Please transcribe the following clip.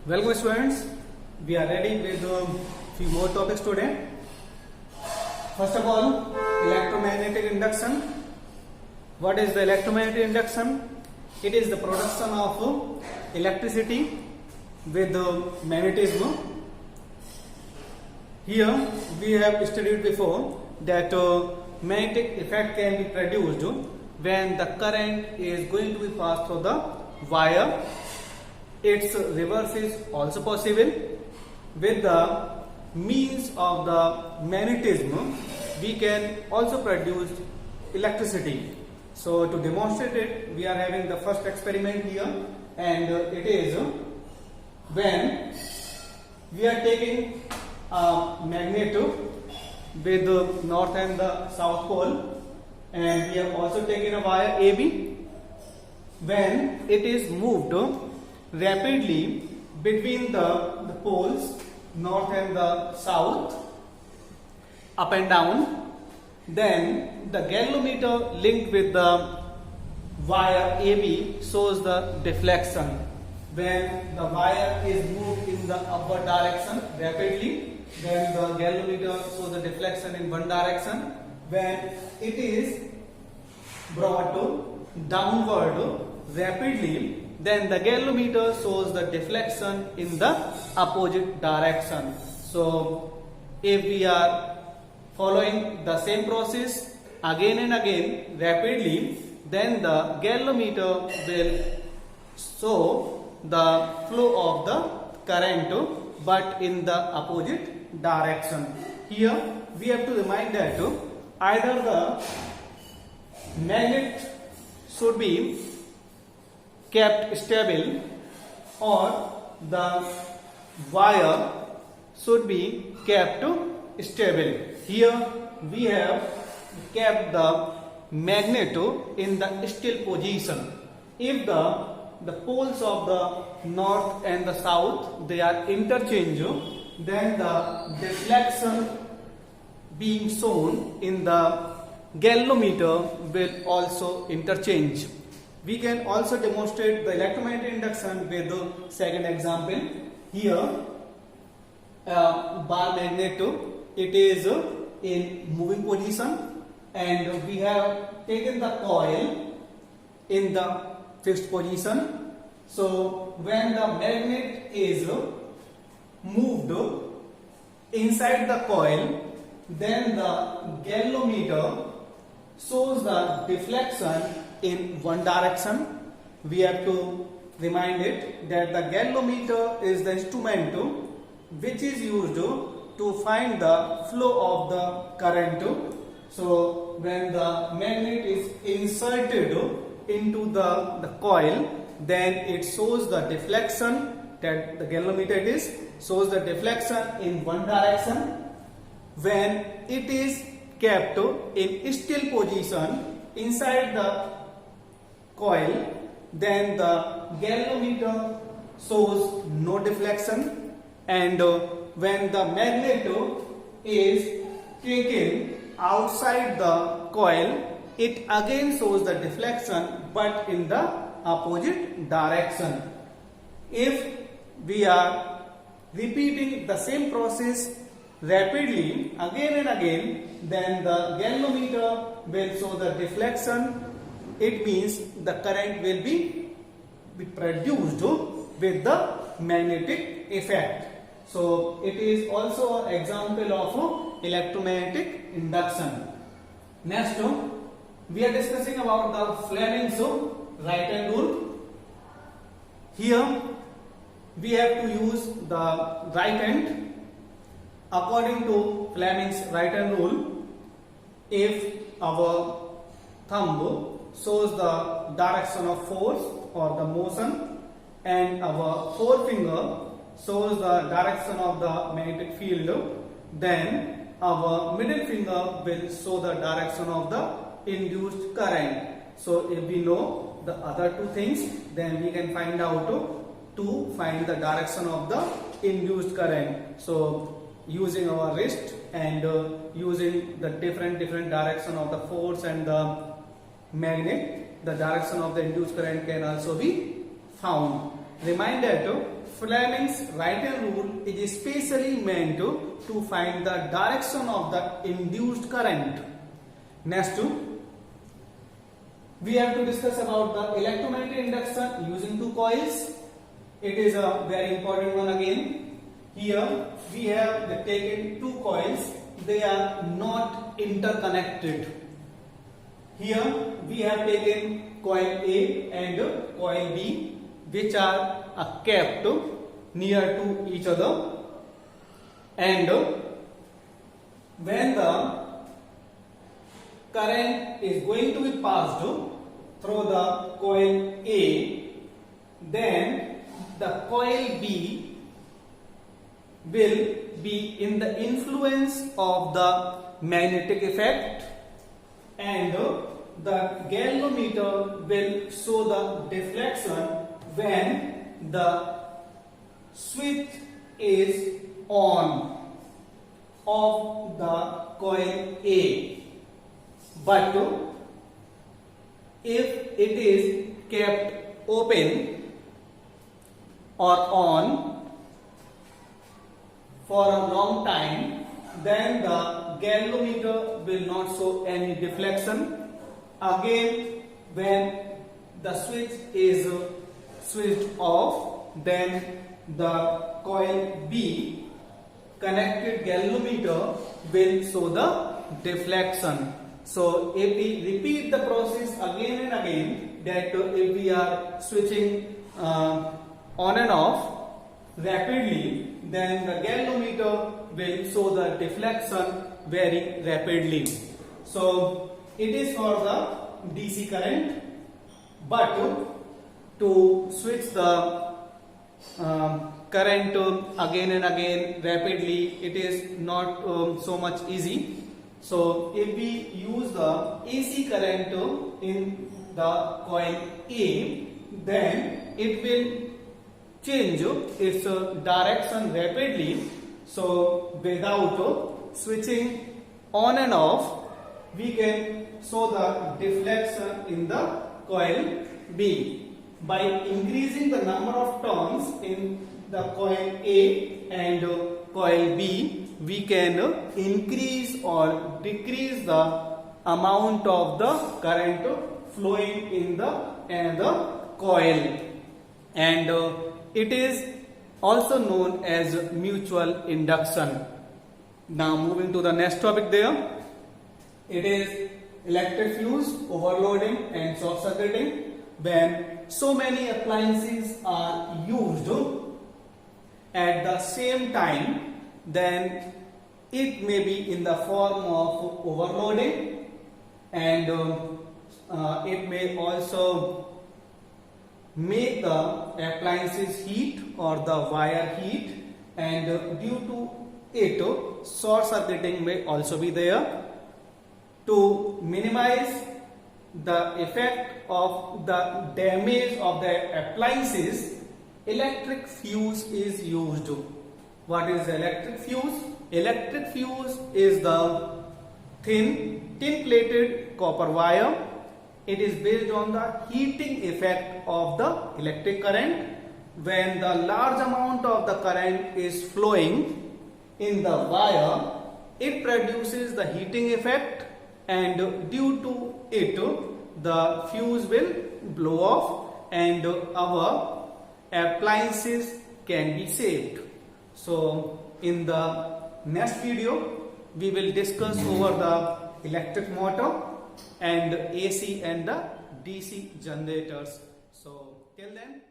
Welcome students, we are ready with few more topics today. First of all, electromagnetic induction. What is the electromagnetic induction? It is the production of electricity with magnetism. Here we have studied before that magnetic effect can be produced when the current is going to be passed through the wire. Its reverse is also possible. With the means of the magnetism, we can also produce electricity. So to demonstrate it, we are having the first experiment here, and it is when we are taking a magnet with the north and the south pole, and we have also taken a wire AB. When it is moved rapidly between the poles north and the south, up and down, then the galvanometer linked with the wire AB shows the deflection. When the wire is moved in the upward direction rapidly, then the galvanometer shows the deflection in one direction. When it is brought downward rapidly, then the galvanometer shows the deflection in the opposite direction. So if we are following the same process again and again rapidly, then the galvanometer will show the flow of the current but in the opposite direction. Here we have to remind that either the magnet should be kept stable or the wire should be kept stable. Here we have kept the magnet in the still position. If the poles of the north and the south, they are interchange, then the deflection being shown in the galvanometer will also interchange. We can also demonstrate the electromagnetic induction with the second example. Here bar magnet, it is in moving position, and we have taken the coil in the fixed position. So when the magnet is moved inside the coil, then the galvanometer shows the deflection in one direction. We have to remind it that the galvanometer is the instrument which is used to find the flow of the current. So when the magnet is inserted into the coil, then it shows the deflection, that the galvanometer it is shows the deflection in one direction. When it is kept in still position inside the coil, then the galvanometer shows no deflection, and when the magnet is taken outside the coil, it again shows the deflection but in the opposite direction. If we are repeating the same process rapidly again and again, then the galvanometer will show the deflection. It means the current will be produced with the magnetic effect. So it is also an example of electromagnetic induction. Next, we are discussing about the Fleming's right hand rule. Here we have to use the right hand. According to Fleming's right hand rule, if our thumb shows the direction of force or the motion, and our forefinger shows the direction of the magnetic field, then our middle finger will show the direction of the induced current. So if we know the other two things, then we can find out to find the direction of the induced current. So using our wrist and using the different direction of the force and the magnet, the direction of the induced current can also be found. Remind that Fleming's right hand rule is especially meant to find the direction of the induced current. Next, we have to discuss about the electromagnetic induction using two coils. It is a very important one again. Here we have taken two coils. They are not interconnected. Here we have taken coil A and coil B, which are kept near to each other, and when the current is going to be passed through the coil A, then the coil B will be in the influence of the magnetic effect, and the galvanometer will show the deflection when the switch is on of the coil A. But if it is kept open or on for a long time, then the galvanometer will not show any deflection. Again, when the switch is switched off, then the coil B connected galvanometer will show the deflection. So if we repeat the process again and again, that if we are switching on and off rapidly, then the galvanometer will show the deflection very rapidly. So it is for the DC current, but to switch the current again and again rapidly, it is not so much easy. So if we use the AC current in the coil A, then it will change its direction rapidly. So without switching on and off, we can show the deflection in the coil B. By increasing the number of turns in the coil A and coil B, we can increase or decrease the amount of the current flowing in the coil, and it is also known as mutual induction. Now moving to the next topic there, it is electric fuse, overloading and short circuiting. When so many appliances are used at the same time, then it may be in the form of overloading, and it may also make the appliances heat or the wire heat, and due to it short circuiting may also be there. To minimize the effect of the damage of the appliances, electric fuse is used. What is electric fuse? Electric fuse is the tin plated copper wire. It is based on the heating effect of the electric current. When the large amount of the current is flowing in the wire, it produces the heating effect, and due to it the fuse will blow off and our appliances can be saved. So in the next video we will discuss over the electric motor and AC and the DC generators. So till then,